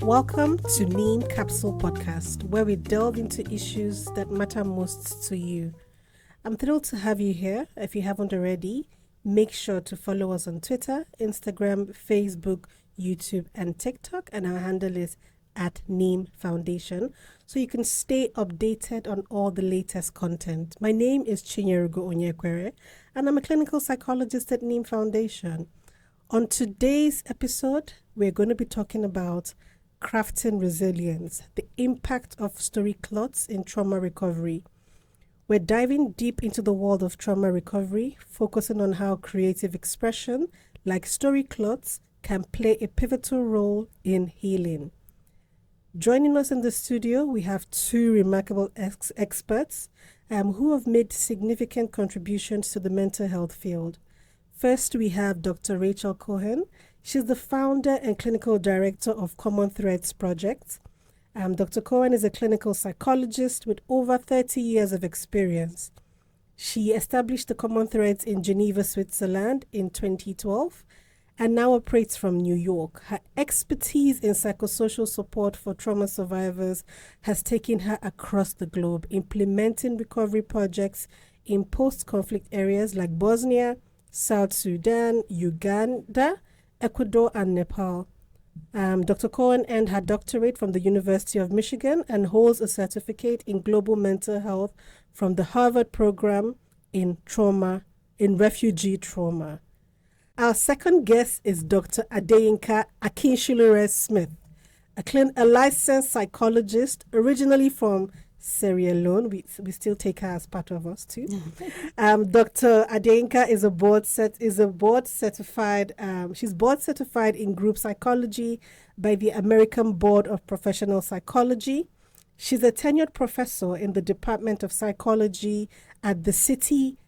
Welcome to Neem Capsule Podcast, where we delve into issues that matter most to you. I'm thrilled to have you here. If you haven't already, make sure to follow us on Twitter, Instagram, Facebook, YouTube, and TikTok, and our handle is at Neem Foundation, so you can stay updated on all the latest content. My name is Chinyereugo Onyekwere, and I'm a clinical psychologist at Neem Foundation. On today's episode, we're going to be talking about crafting resilience, the impact of Storycloths in trauma recovery. We're diving deep into the world of trauma recovery, focusing on how creative expression, like Storycloths, can play a pivotal role in healing. Joining us in the studio, we have two remarkable experts who have made significant contributions to the mental health field. First, we have Dr. Rachel Cohen. She's the founder and clinical director of Common Threads Project. Dr. Cohen is a clinical psychologist with over 30 years of experience. She established the Common Threads in Geneva, Switzerland in 2012 and now operates from New York. Her expertise in psychosocial support for trauma survivors has taken her across the globe, implementing recovery projects in post-conflict areas like Bosnia, South Sudan, Uganda, Ecuador, and Nepal. Dr. Cohen earned her doctorate from the University of Michigan and holds a certificate in global mental health from the Harvard program in refugee trauma. Our second guest is Dr. Adeyinka Akinsulure-Smith, a licensed psychologist originally from Sierra Leone. We still take her as part of us too. Dr. Adeyinka is board certified. She's board certified in group psychology by the American Board of Professional Psychology. She's a tenured professor in the Department of Psychology at the City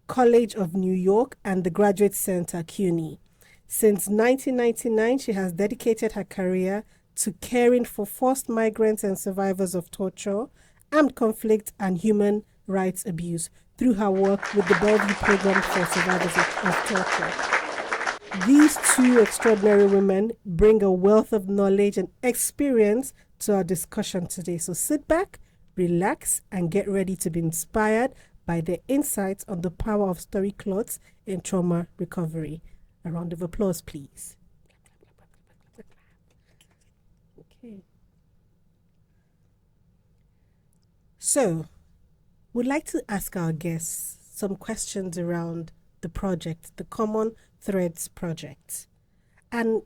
College of New York and the Graduate Center, CUNY. Since 1999, she has dedicated her career to caring for forced migrants and survivors of torture, armed conflict, and human rights abuse through her work with the Bellevue Program for Survivors of Torture. These two extraordinary women bring a wealth of knowledge and experience to our discussion today. So sit back, relax, and get ready to be inspired by their insights on the power of Storycloths in trauma recovery. A round of applause, please. Okay. So, we'd like to ask our guests some questions around the project, the Common Threads Project. And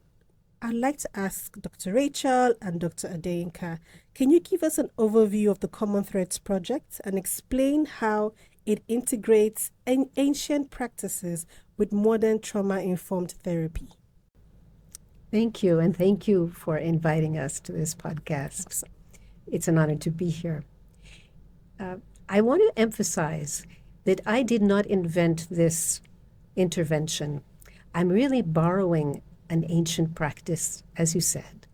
I'd like to ask Dr. Rachel and Dr. Adeyinka, can you give us an overview of the Common Threads Project and explain how it integrates ancient practices with modern trauma-informed therapy? Thank you, and thank you for inviting us to this podcast. It's an honor to be here. I want to emphasize that I did not invent this intervention. I'm really borrowing an ancient practice, as you said,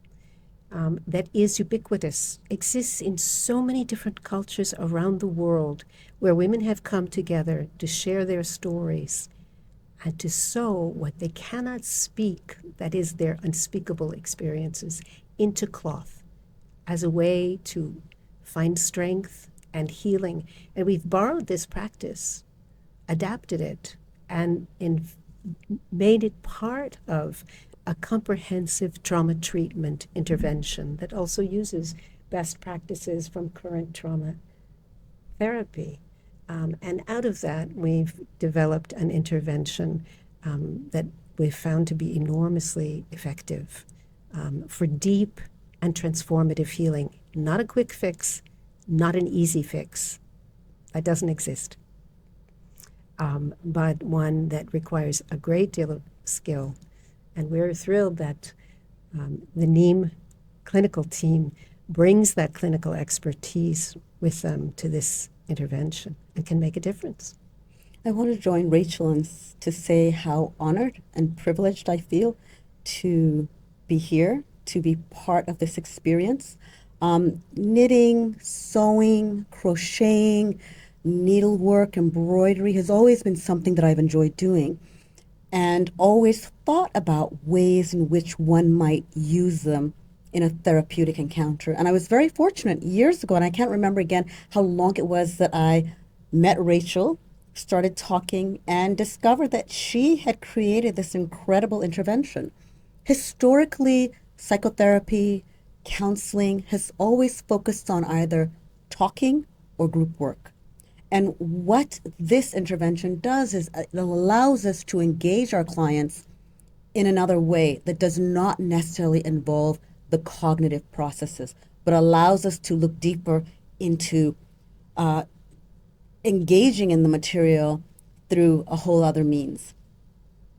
that is ubiquitous, exists in so many different cultures around the world where women have come together to share their stories and to sew what they cannot speak, that is their unspeakable experiences, into cloth as a way to find strength and healing. And we've borrowed this practice, adapted it, and made it part of a comprehensive trauma treatment intervention that also uses best practices from current trauma therapy. And out of that, we've developed an intervention that we've found to be enormously effective for deep and transformative healing. Not a quick fix, not an easy fix. That doesn't exist. But one that requires a great deal of skill. And we're thrilled that the Neem clinical team brings that clinical expertise with them to this intervention and can make a difference. I want to join Rachel to say how honored and privileged I feel to be here, to be part of this experience. Knitting, sewing, crocheting, needlework, embroidery has always been something that I've enjoyed doing, and always thought about ways in which one might use them in a therapeutic encounter. And I was very fortunate years ago, and I can't remember again how long it was that I met Rachel, started talking, and discovered that she had created this incredible intervention. Historically, psychotherapy, counseling has always focused on either talking or group work. And what this intervention does is it allows us to engage our clients in another way that does not necessarily involve the cognitive processes, but allows us to look deeper into engaging in the material through a whole other means.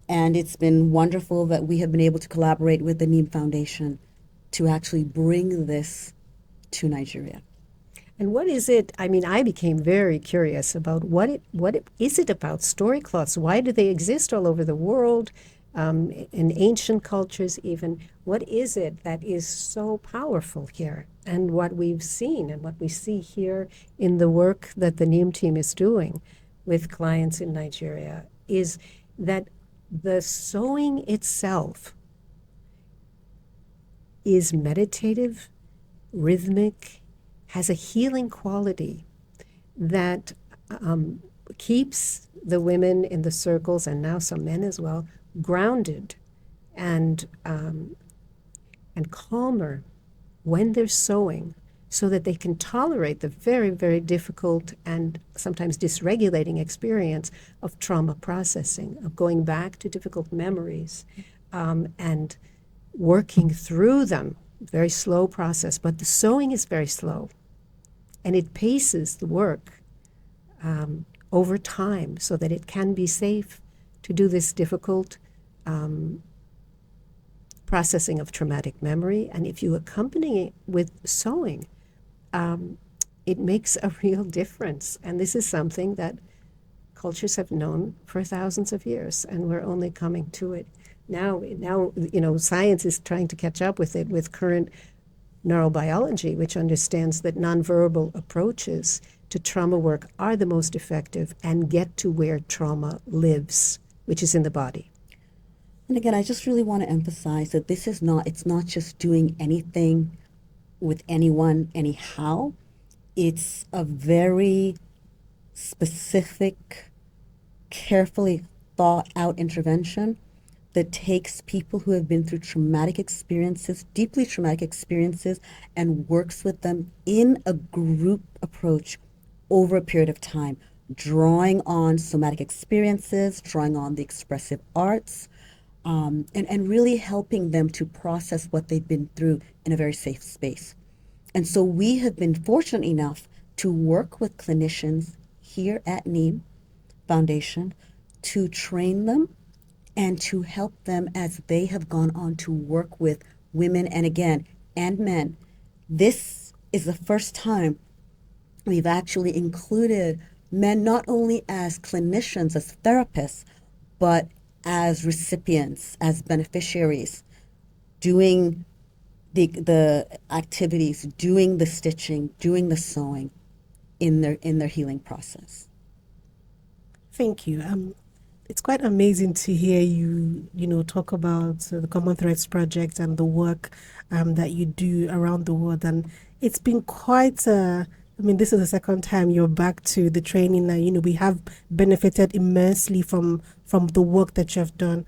And it's been wonderful that we have been able to collaborate with the Neem Foundation to actually bring this to Nigeria. And what is it? I mean, I became very curious about what is it about Storycloths? Why do they exist all over the world, in ancient cultures even? What is it that is so powerful here? And what we've seen and what we see here in the work that the Neem team is doing with clients in Nigeria is that the sewing itself is meditative, rhythmic, has a healing quality that keeps the women in the circles, and now some men as well, grounded and calmer when they're sewing, so that they can tolerate the very, very difficult and sometimes dysregulating experience of trauma processing, of going back to difficult memories, and working through them. Very slow process, but the sewing is very slow, and it paces the work over time so that it can be safe to do this difficult processing of traumatic memory. And if you accompany it with sewing, it makes a real difference. And this is something that cultures have known for thousands of years, and we're only coming to it now. Science is trying to catch up with it with current neurobiology, which understands that nonverbal approaches to trauma work are the most effective and get to where trauma lives, which is in the body. And again, I just really want to emphasize that it's not just doing anything with anyone anyhow. It's a very specific, carefully thought out intervention that takes people who have been through traumatic experiences, deeply traumatic experiences, and works with them in a group approach over a period of time, drawing on somatic experiences, drawing on the expressive arts, and really helping them to process what they've been through in a very safe space. And so we have been fortunate enough to work with clinicians here at Neem Foundation to train them and to help them as they have gone on to work with women and men. This is the first time we've actually included men not only as clinicians, as therapists, but as recipients, as beneficiaries, doing the activities, doing the stitching, doing the sewing in their healing process. Thank you. It's quite amazing to hear you talk about the Common Threads Project and the work that you do around the world. And it's been quite this is the second time you're back to the training now. We have benefited immensely from the work that you have done.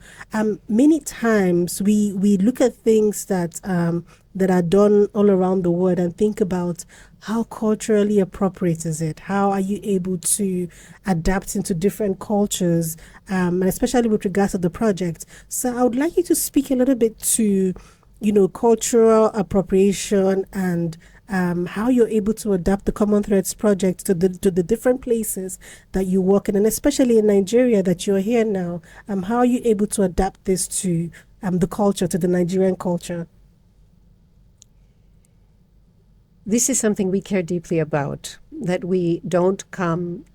Many times we look at things that are done all around the world and think about how culturally appropriate is it? How are you able to adapt into different cultures, and especially with regards to the project? So I would like you to speak a little bit to, cultural appropriation and how you're able to adapt the Common Threads project to the different places that you work in, and especially in Nigeria that you're here now. How are you able to adapt this to the culture, to the Nigerian culture? This is something we care deeply about, that we don't come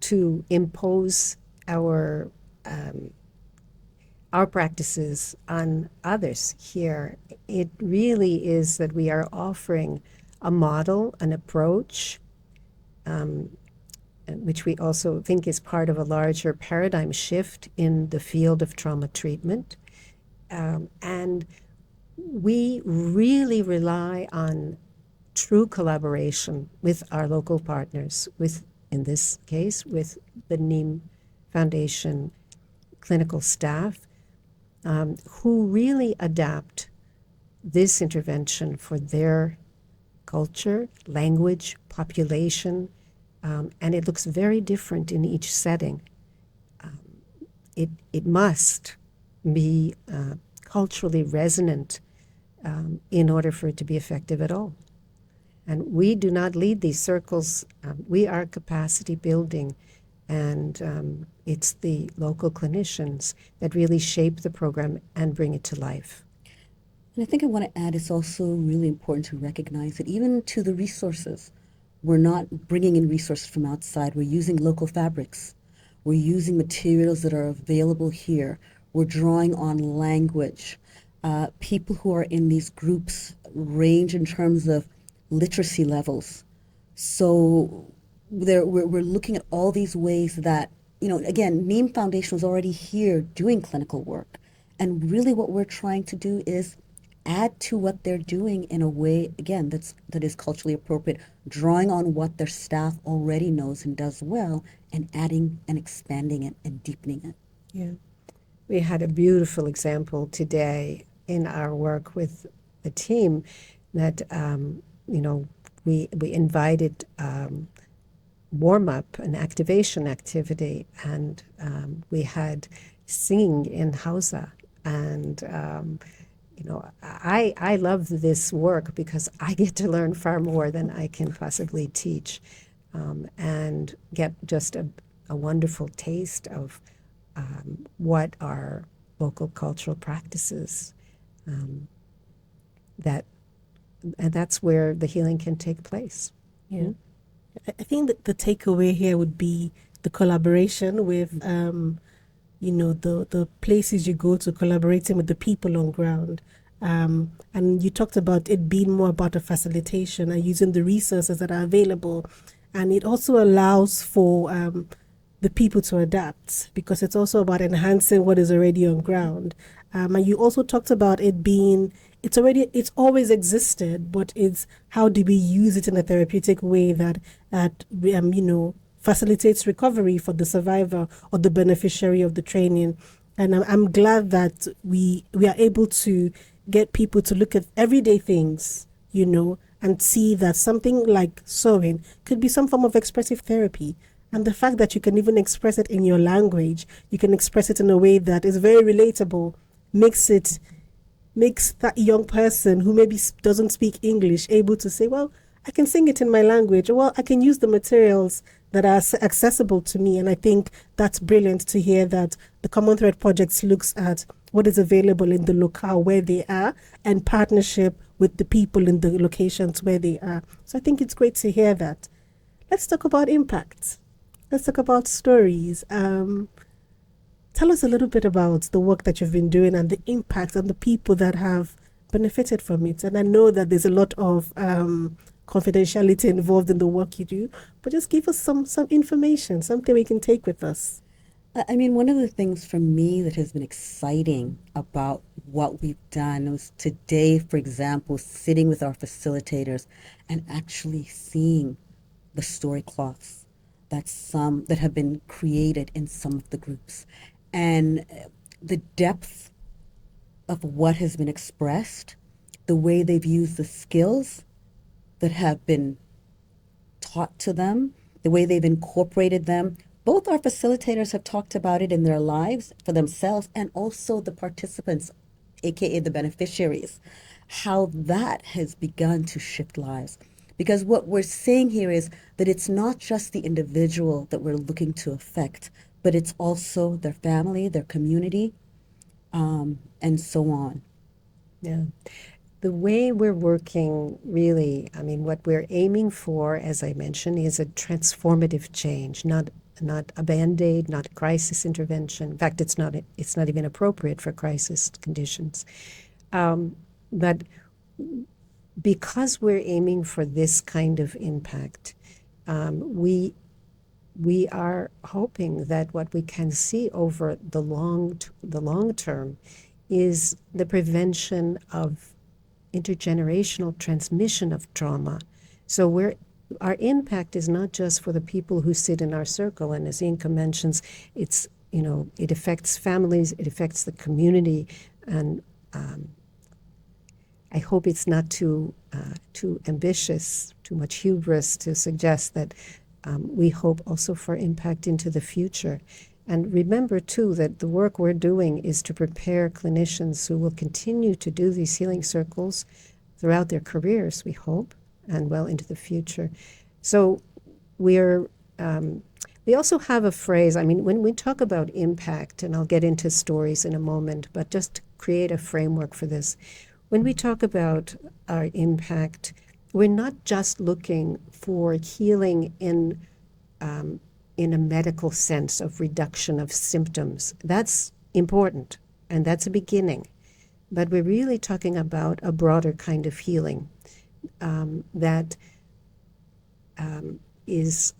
to impose our practices on others here. It really is that we are offering a model, an approach, which we also think is part of a larger paradigm shift in the field of trauma treatment. And we really rely on true collaboration with our local partners, with, in this case, with the Neem Foundation clinical staff, who really adapt this intervention for their culture, language, population, and it looks very different in each setting. It must be culturally resonant in order for it to be effective at all. And we do not lead these circles. We are capacity building, and it's the local clinicians that really shape the program and bring it to life. And I think I want to add, it's also really important to recognize that even to the resources, we're not bringing in resources from outside. We're using local fabrics. We're using materials that are available here. We're drawing on language. People who are in these groups range in terms of literacy levels. So we're looking at all these ways that, again, Neem Foundation was already here doing clinical work. And really what we're trying to do is add to what they're doing in a way, again, that is culturally appropriate, drawing on what their staff already knows and does well, and adding and expanding it and deepening it. Yeah. We had a beautiful example today in our work with the team that, we invited warm-up, an activation activity, and we had singing in Hausa. And I love this work because I get to learn far more than I can possibly teach, and get just a wonderful taste of what are local cultural practices. And that's where the healing can take place. Yeah. I think that the takeaway here would be the collaboration with, the places you go to, collaborating with the people on ground. And you talked about it being more about a facilitation and using the resources that are available. And it also allows for the people to adapt, because it's also about enhancing what is already on ground. And you also talked about it being, it's always existed, but it's how do we use it in a therapeutic way that facilitates recovery for the survivor or the beneficiary of the training. And I'm glad that we are able to get people to look at everyday things, and see that something like sewing could be some form of expressive therapy. And the fact that you can even express it in your language, you can express it in a way that is very relatable, makes that young person who maybe doesn't speak English able to say, well, I can sing it in my language, or well, I can use the materials that are accessible to me. And I think that's brilliant to hear that the Common Thread Project looks at what is available in the locale where they are and partnership with the people in the locations where they are. So I think it's great to hear that. Let's talk about impact. Let's talk about stories. Tell us a little bit about the work that you've been doing and the impact on the people that have benefited from it. And I know that there's a lot of confidentiality involved in the work you do, but just give us some information, something we can take with us. I mean, one of the things for me that has been exciting about what we've done was today, for example, sitting with our facilitators and actually seeing the Storycloths that have been created in some of the groups, and the depth of what has been expressed, the way they've used the skills that have been taught to them, the way they've incorporated them. Both our facilitators have talked about it in their lives for themselves, and also the participants, aka the beneficiaries, how that has begun to shift lives. Because what we're saying here is that it's not just the individual that we're looking to affect, but it's also their family, their community, and so on. Yeah. The way we're working, really, I mean, what we're aiming for, as I mentioned, is a transformative change, not a Band-Aid, not a crisis intervention. In fact, it's not even appropriate for crisis conditions. But because we're aiming for this kind of impact, we are hoping that what we can see over the long term is the prevention of intergenerational transmission of trauma. So our impact is not just for the people who sit in our circle, and as Inka mentions, it affects families, it affects the community, and I hope it's not too ambitious, too much hubris to suggest that we hope also for impact into the future. And remember, too, that the work we're doing is to prepare clinicians who will continue to do these healing circles throughout their careers, we hope, and well into the future. So we also have a phrase, when we talk about impact, and I'll get into stories in a moment, but just to create a framework for this, when we talk about our impact, we're not just looking for healing in a medical sense of reduction of symptoms. That's important, and that's a beginning. But we're really talking about a broader kind of healing that is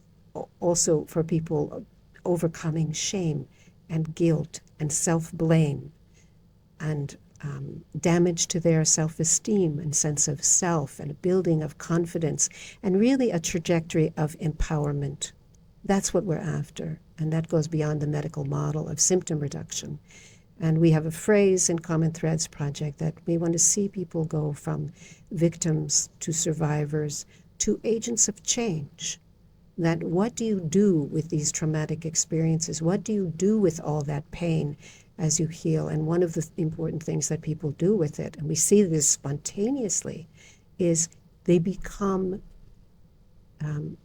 also for people overcoming shame and guilt and self-blame and damage to their self-esteem and sense of self and a building of confidence and really a trajectory of empowerment. That's what we're after, and that goes beyond the medical model of symptom reduction. And we have a phrase in Common Threads Project that we want to see people go from victims to survivors to agents of change. That what do you do with these traumatic experiences? What do you do with all that pain as you heal? And one of the important things that people do with it, and we see this spontaneously, is they become,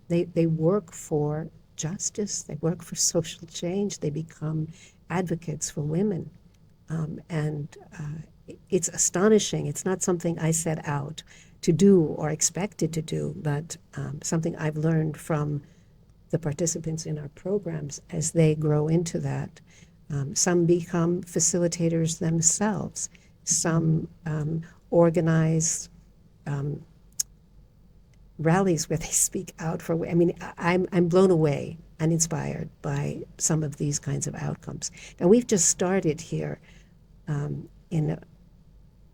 they work for justice, they work for social change, they become advocates for women. It's astonishing. It's not something I set out to do or expected to do, but something I've learned from the participants in our programs as they grow into that. Some become facilitators themselves. Some organize rallies where they speak out for. I'm blown away and inspired by some of these kinds of outcomes. Now, we've just started here in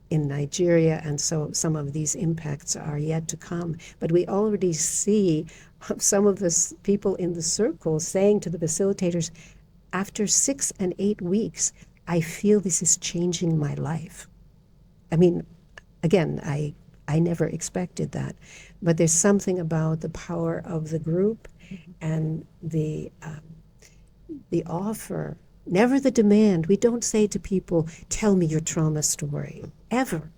Nigeria, and so some of these impacts are yet to come. But we already see some of the people in the circle saying to the facilitators, after 6 and 8 weeks, I feel this is changing my life. Again, I never expected that. But there's something about the power of the group and the offer, never the demand. We don't say to people, tell me your trauma story, ever.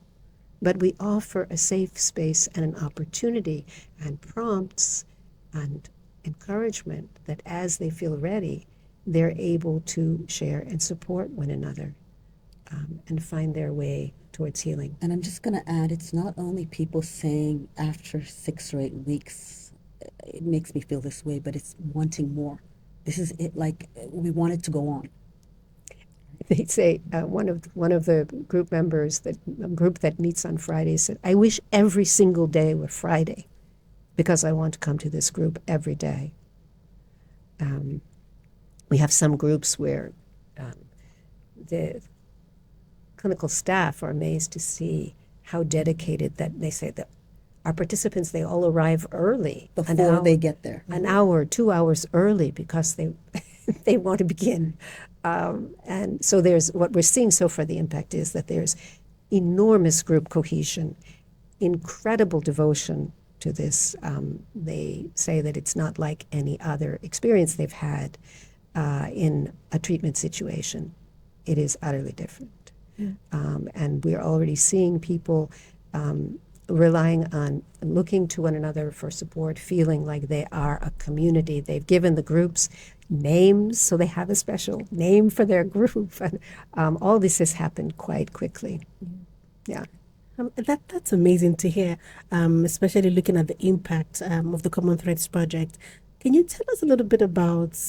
But we offer a safe space and an opportunity and prompts and encouragement that as they feel ready, they're able to share and support one another and find their way towards healing. And I'm just going to add, it's not only people saying after 6 or 8 weeks, it makes me feel this way, but it's wanting more. This is it, like we want it to go on. They say one of the group members, a group that meets on Fridays, said, I wish every single day were Friday because I want to come to this group every day. We have some groups where the clinical staff are amazed to see how dedicated that they say that our participants, they all arrive early. Before they get there. An hour, 2 hours early because they want to begin. And so there's what we're seeing so far, the impact is that there's enormous group cohesion, incredible devotion to this. They say that it's not like any other experience they've had in a treatment situation. It is utterly different. And we're already seeing people relying on looking to one another for support, feeling like they are a community. They've given the groups names, so they have a special name for their group. And all this has happened quite quickly. Yeah. That's amazing to hear, especially looking at the impact of the Common Threads project. Can you tell us a little bit about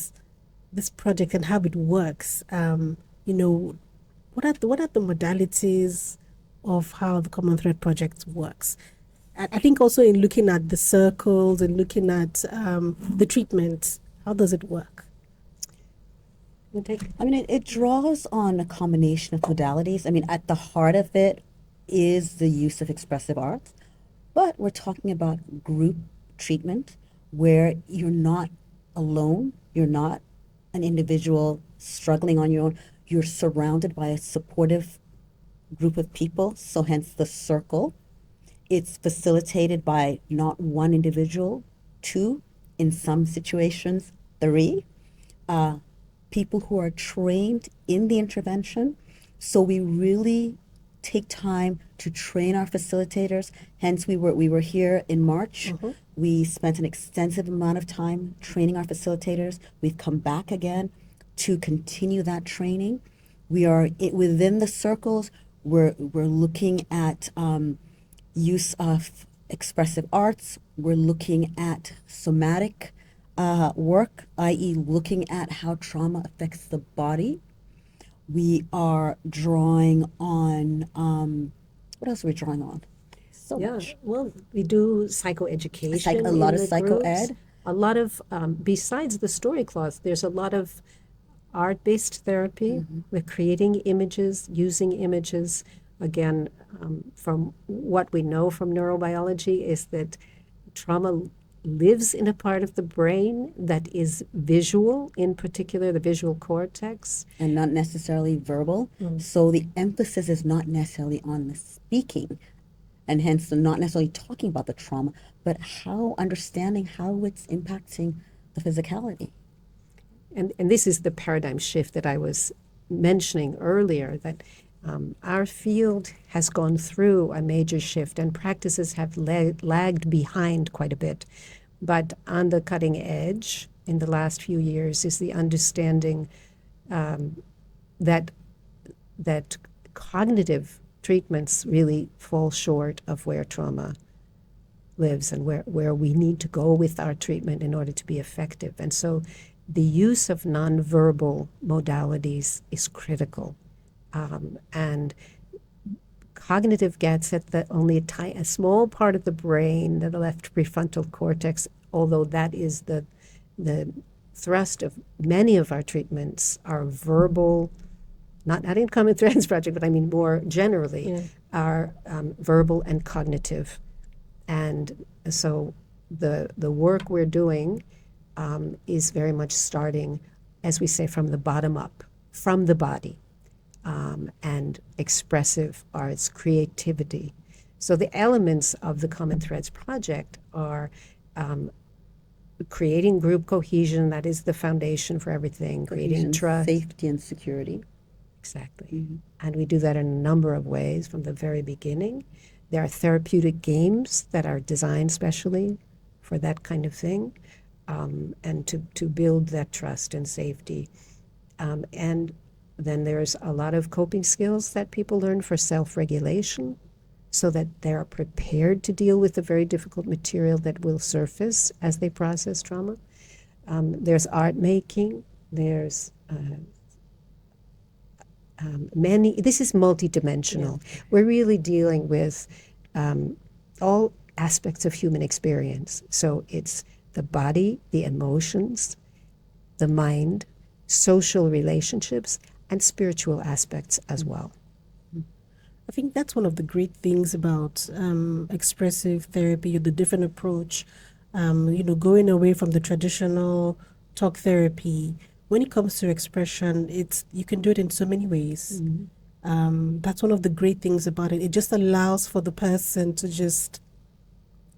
this project and how it works? What are the modalities of how the Common Thread project works? I think also in looking at the circles and looking at the treatment, how does it work? I mean, it draws on a combination of modalities. I mean, at the heart of it is the use of expressive arts, but we're talking about group treatment where you're not alone, you're not an individual struggling on your own, you're surrounded by a supportive group of people, so hence the circle. It's facilitated by not one individual, two, in some situations, three. People who are trained in the intervention. So we really take time to train our facilitators. Hence, we were here in March. Mm-hmm. We spent an extensive amount of time training our facilitators. We've come back again to continue that training. We are within the circles. We're looking at use of expressive arts. We're looking at somatic work, i.e. looking at how trauma affects the body. We are drawing on, what else are we drawing on? So much. Well, we do psychoeducation. A lot in of the psychoed. groups. A lot of, besides the Storycloths, there's a lot of art-based therapy. We're creating images, using images. Again, from what we know from neurobiology is that trauma lives in a part of the brain that is visual, in particular the visual cortex. And not necessarily verbal. So the emphasis is not necessarily on the speaking, and hence not necessarily talking about the trauma, but understanding how it's impacting the physicality. And this is the paradigm shift that I was mentioning earlier, that our field has gone through a major shift and practices have lagged behind quite a bit. But on the cutting edge in the last few years is the understanding that cognitive treatments really fall short of where trauma lives and where we need to go with our treatment in order to be effective. And so the use of nonverbal modalities is critical. And cognitive gets at only a small part of the brain, the left prefrontal cortex, although that is the thrust of many of our treatments are verbal, not in Common Threads Project, but I mean more generally, are verbal and cognitive. And so the work we're doing is very much starting, as we say, from the bottom up, from the body. And expressive arts, creativity. So the elements of the Common Threads Project are creating group cohesion, that is the foundation for everything, creating trust. Safety and security. Exactly. And we do that in a number of ways from the very beginning. There are therapeutic games that are designed specially for that kind of thing, and to build that trust and safety. And then there's a lot of coping skills that people learn for self-regulation so that they're prepared to deal with the very difficult material that will surface as they process trauma. There's art making. There's this is multidimensional. Yeah. We're really dealing with all aspects of human experience. So it's the body, the emotions, the mind, social relationships, and spiritual aspects as well. I think that's one of the great things about expressive therapy, the different approach, going away from the traditional talk therapy. When it comes to expression, you can do it in so many ways. That's one of the great things about it. It just allows for the person to just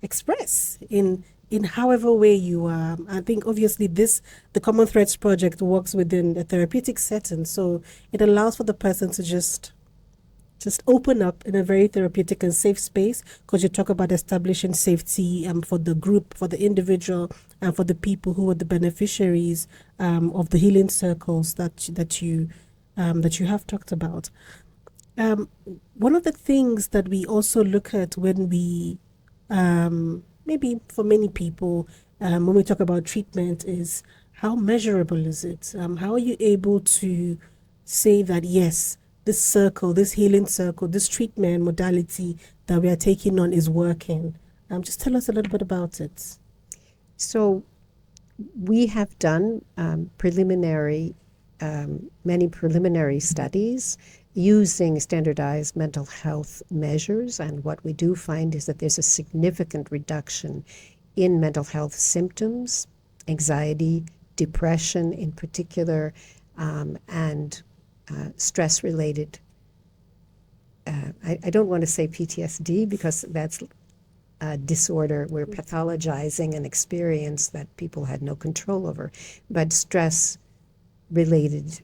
express in however way you are. I think obviously the Common Threads Project works within a therapeutic setting, so it allows for the person to just open up in a very therapeutic and safe space, because you talk about establishing safety for the group, for the individual, and for the people who are the beneficiaries of the healing circles that you have talked about. One of the things that we also look at when we maybe for many people, when we talk about treatment, is how measurable is it? How are you able to say that, yes, this circle, this healing circle, this treatment modality that we are taking on is working? Just tell us a little bit about it. So we have done preliminary many preliminary studies using standardized mental health measures, and what we do find is that there's a significant reduction in mental health symptoms, anxiety, depression in particular, and stress-related. I don't want to say PTSD because that's a disorder. We're pathologizing an experience that people had no control over, but stress-related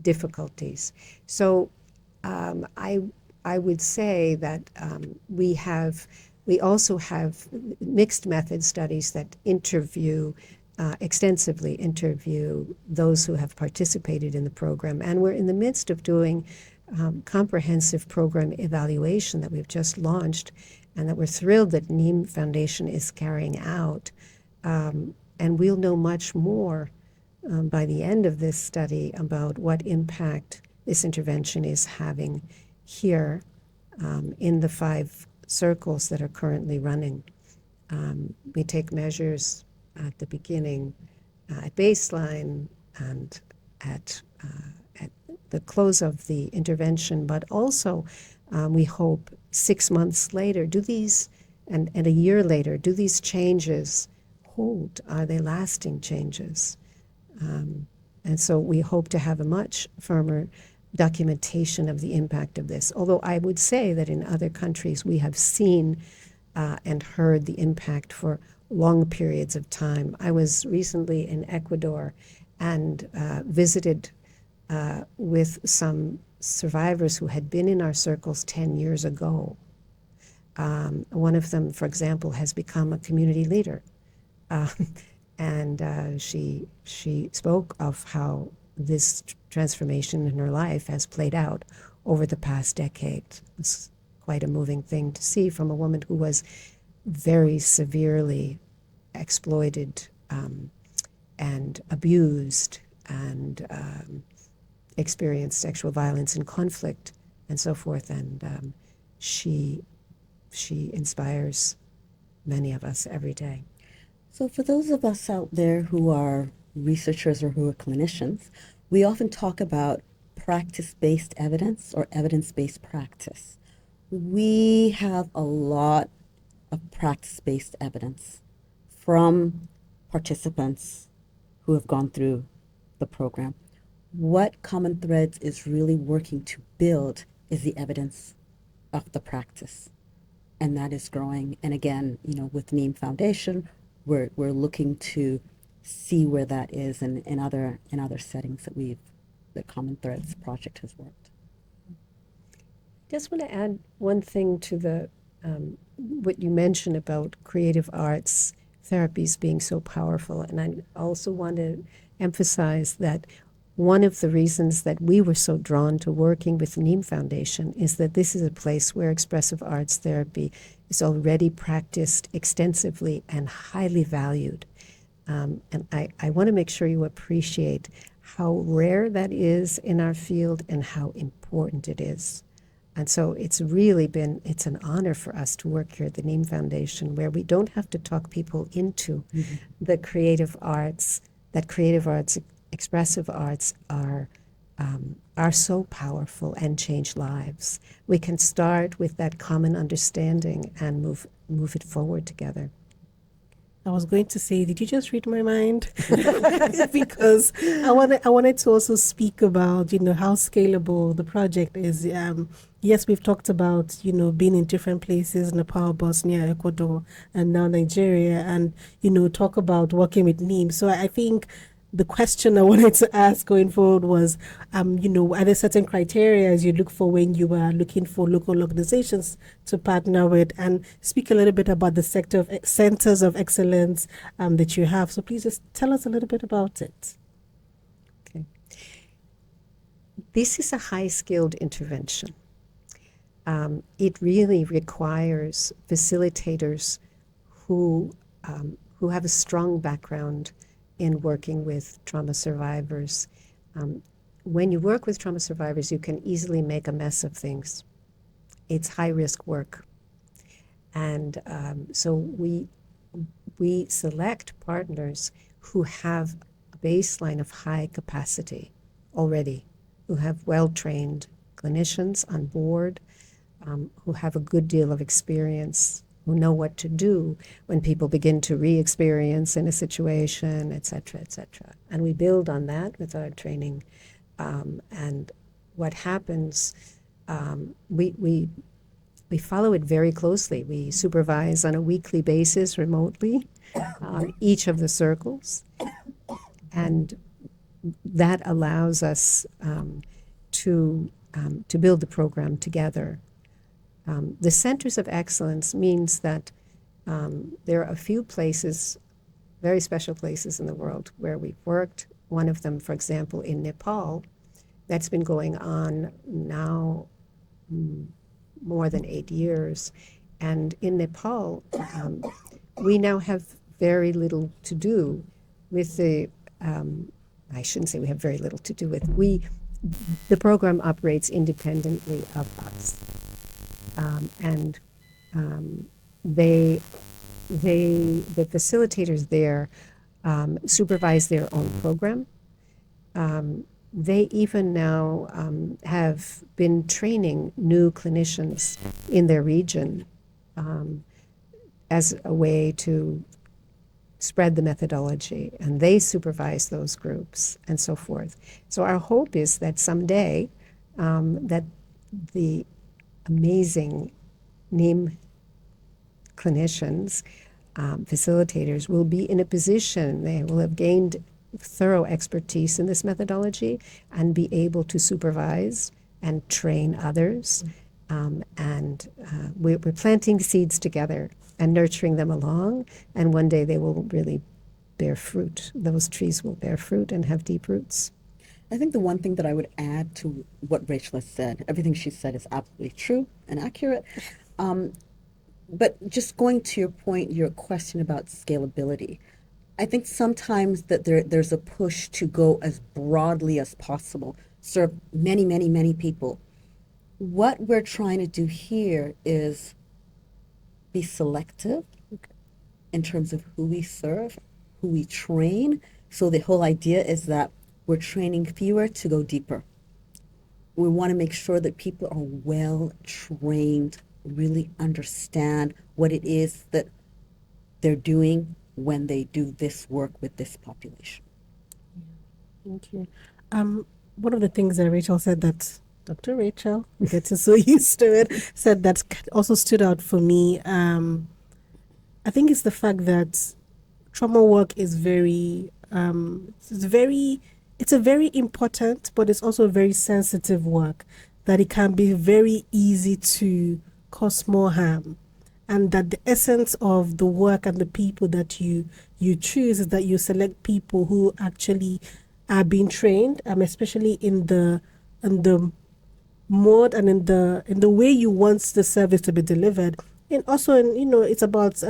difficulties. So I would say that we also have mixed method studies that extensively interview those who have participated in the program. And we're in the midst of doing comprehensive program evaluation that we've just launched and that we're thrilled that Neem Foundation is carrying out. And we'll know much more by the end of this study about what impact this intervention is having here in the 5 circles that are currently running. We take measures at the beginning, at baseline, and at the close of the intervention, but also we hope 6 months later, and a year later, do these changes hold? Are they lasting changes? And so we hope to have a much firmer documentation of the impact of this. Although I would say that in other countries we have seen and heard the impact for long periods of time. I was recently in Ecuador and visited with some survivors who had been in our circles 10 years ago. One of them, for example, has become a community leader. And she spoke of how this transformation in her life has played out over the past decade. It's quite a moving thing to see from a woman who was very severely exploited and abused and experienced sexual violence and conflict and so forth. And she inspires many of us every day. So for those of us out there who are researchers or who are clinicians, we often talk about practice-based evidence or evidence-based practice. We have a lot of practice-based evidence from participants who have gone through the program. What common threads is really working to build is the evidence of the practice, and that is growing. And again, with Neem Foundation, we're looking to see where that is in other settings that the Common Threads project has worked. Just want to add one thing to the what you mentioned about creative arts therapies being so powerful, and I also want to emphasize that one of the reasons that we were so drawn to working with Neem Foundation is that this is a place where expressive arts therapy is already practiced extensively and highly valued. And I want to make sure you appreciate how rare that is in our field and how important it is. And so it's an honor for us to work here at the Neem Foundation, where we don't have to talk people into the creative arts, expressive arts are so powerful and change lives. We can start with that common understanding and move it forward together. I was going to say, did you just read my mind? Because I wanted to also speak about, how scalable the project is. Yes, we've talked about, being in different places, Nepal, Bosnia, Ecuador, and now Nigeria, and, talk about working with Neem. So I think the question I wanted to ask going forward was, are there certain criteria you look for when you are looking for local organizations to partner with? And speak a little bit about the centers of excellence that you have. So please just tell us a little bit about it. Okay. This is a high-skilled intervention. It really requires facilitators who have a strong background in working with trauma survivors. When you work with trauma survivors, you can easily make a mess of things. It's high-risk work. And so we select partners who have a baseline of high capacity already, who have well-trained clinicians on board, who have a good deal of experience, who know what to do when people begin to re-experience in a situation, et cetera, et cetera. And we build on that with our training. And what happens, we follow it very closely. We supervise on a weekly basis remotely each of the circles. And that allows us to build the program together. The centers of excellence means that there are a few places, very special places in the world where we've worked. One of them, for example, in Nepal, that's been going on now more than 8 years. And in Nepal, we now have very little to do with the, I shouldn't say we have very little to do with, the program operates independently of us. The facilitators there supervise their own program. They even now have been training new clinicians in their region as a way to spread the methodology, and they supervise those groups and so forth. So our hope is that someday that the amazing Neem clinicians, facilitators, will be in a position, they will have gained thorough expertise in this methodology and be able to supervise and train others. We're planting seeds together and nurturing them along, and one day they will really bear fruit. Those trees will bear fruit and have deep roots. I think the one thing that I would add to what Rachel has said, everything she said is absolutely true and accurate. But just going to your point, your question about scalability, I think sometimes that there's a push to go as broadly as possible, serve many, many, many people. What we're trying to do here is be selective in terms of who we serve, who we train. So the whole idea is that we're training fewer to go deeper. We want to make sure that people are well trained, really understand what it is that they're doing when they do this work with this population. Thank you. One of the things that Rachel said, that Dr. Rachel, getting so used to it, said that also stood out for me. I think it's the fact that trauma work is it's a very important, but it's also a very sensitive work, that it can be very easy to cause more harm. And that the essence of the work and the people that you choose is that you select people who actually are being trained, especially in the mode and in the way you want the service to be delivered. And also, it's about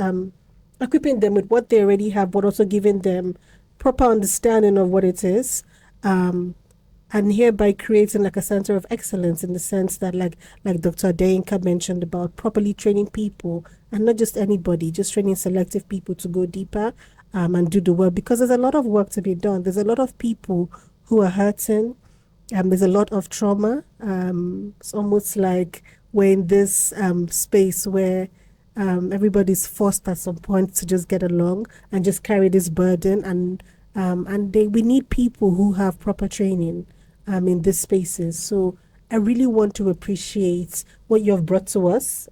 equipping them with what they already have, but also giving them proper understanding of what it is, and hereby creating like a center of excellence, in the sense that like Dr. Adeyinka mentioned, about properly training people, and not just anybody, just training selective people to go deeper and do the work, because there's a lot of work to be done. There's a lot of people who are hurting. There's a lot of trauma. It's almost like we're in this space where everybody's forced at some point to just get along and just carry this burden, and we need people who have proper training in these spaces. So I really want to appreciate what you have brought to us.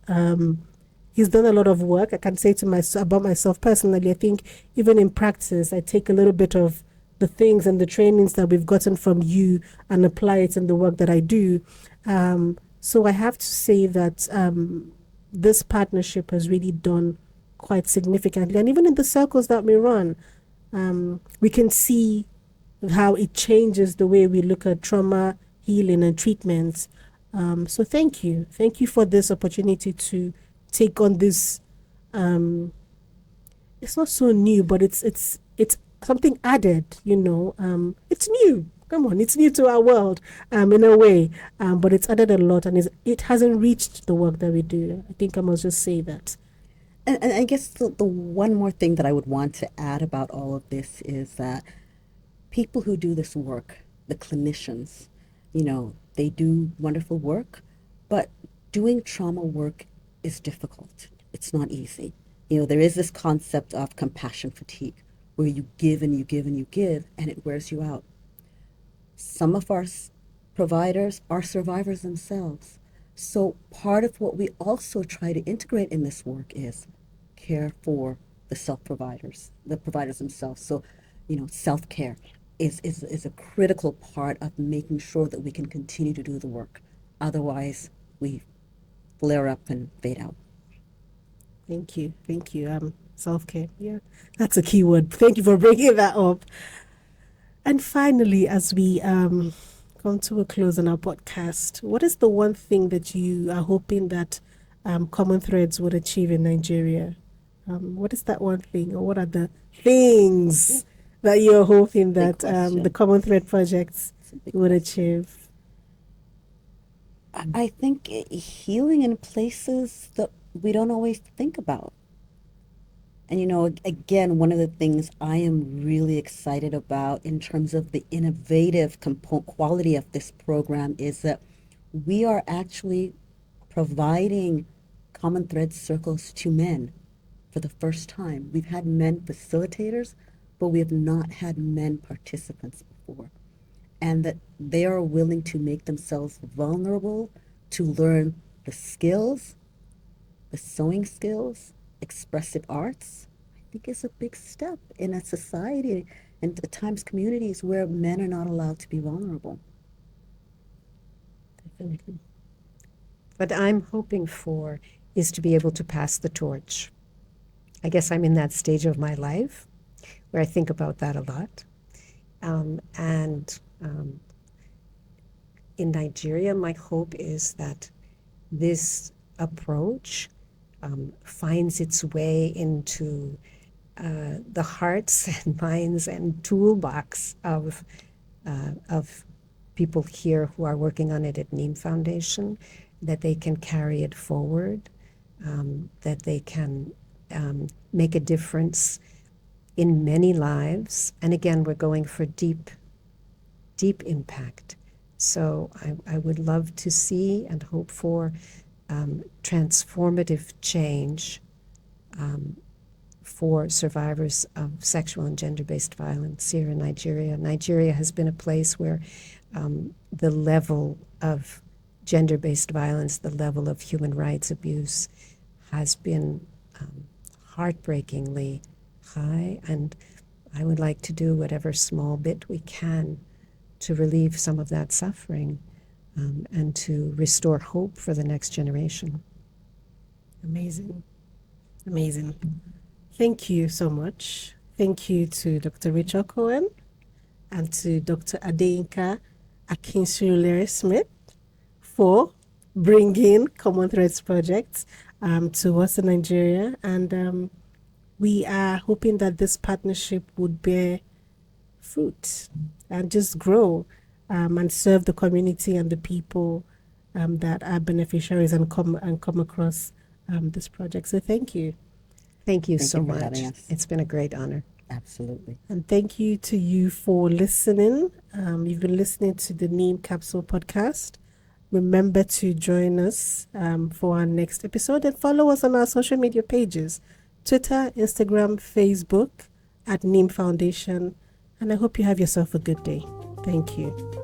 He's done a lot of work. I can say about myself personally, I think even in practice, I take a little bit of the things and the trainings that we've gotten from you and apply it in the work that I do. So I have to say that this partnership has really done quite significantly. And even in the circles that we run, we can see how it changes the way we look at trauma, healing, and treatments. So thank you. Thank you for this opportunity to take on this. It's not so new, but it's something added, it's new. Come on, it's new to our world in a way, but it's added a lot, and it hasn't reached the work that we do. I think I must just say that. And I guess the one more thing that I would want to add about all of this is that people who do this work, the clinicians, they do wonderful work, but doing trauma work is difficult. It's not easy. There is this concept of compassion fatigue, where you give and you give and you give, and it wears you out. Some of our providers are survivors themselves. So part of what we also try to integrate in this work is care for the self-providers, the providers themselves. So, self-care is a critical part of making sure that we can continue to do the work. Otherwise, we flare up and fade out. Thank you. Self-care. Yeah, that's a key word. Thank you for bringing that up. And finally, as we come to a close on our podcast, what is the one thing that you are hoping that Common Threads would achieve in Nigeria? What is that one thing, or what are the things that you're hoping that the Common Thread projects would achieve? I think healing in places that we don't always think about. And, again, one of the things I am really excited about in terms of the innovative quality of this program is that we are actually providing Common Thread circles to men for the first time. We've had men facilitators, but we have not had men participants before. And that they are willing to make themselves vulnerable to learn the skills, the sewing skills, expressive arts. I think is a big step in a society and at times communities where men are not allowed to be vulnerable. Definitely. What I'm hoping for is to be able to pass the torch. I guess I'm in that stage of my life where I think about that a lot. In Nigeria, my hope is that this approach finds its way into the hearts and minds and toolbox of people here who are working on it at Neem Foundation, that they can carry it forward, that they can make a difference in many lives. And again, we're going for deep impact. So I would love to see and hope for transformative change for survivors of sexual and gender-based violence here in Nigeria. Nigeria has been a place where the level of gender-based violence, the level of human rights abuse has been heartbreakingly high, and I would like to do whatever small bit we can to relieve some of that suffering and to restore hope for the next generation. Amazing. Thank you so much. Thank you to Dr. Rachel Cohen and to Dr. Adeyinka Akinsulere-Smith for bringing Common Threads projects to us in Nigeria. And we are hoping that this partnership would bear fruit and just grow and serve the community and the people that are beneficiaries and come across this project. So thank you. Thank you so for much. having us. It's been a great honor. Absolutely. And thank you to you for listening. You've been listening to the Neem Capsule Podcast. Remember to join us for our next episode and follow us on our social media pages, Twitter, Instagram, Facebook at Neem Foundation. And I hope you have yourself a good day. Thank you.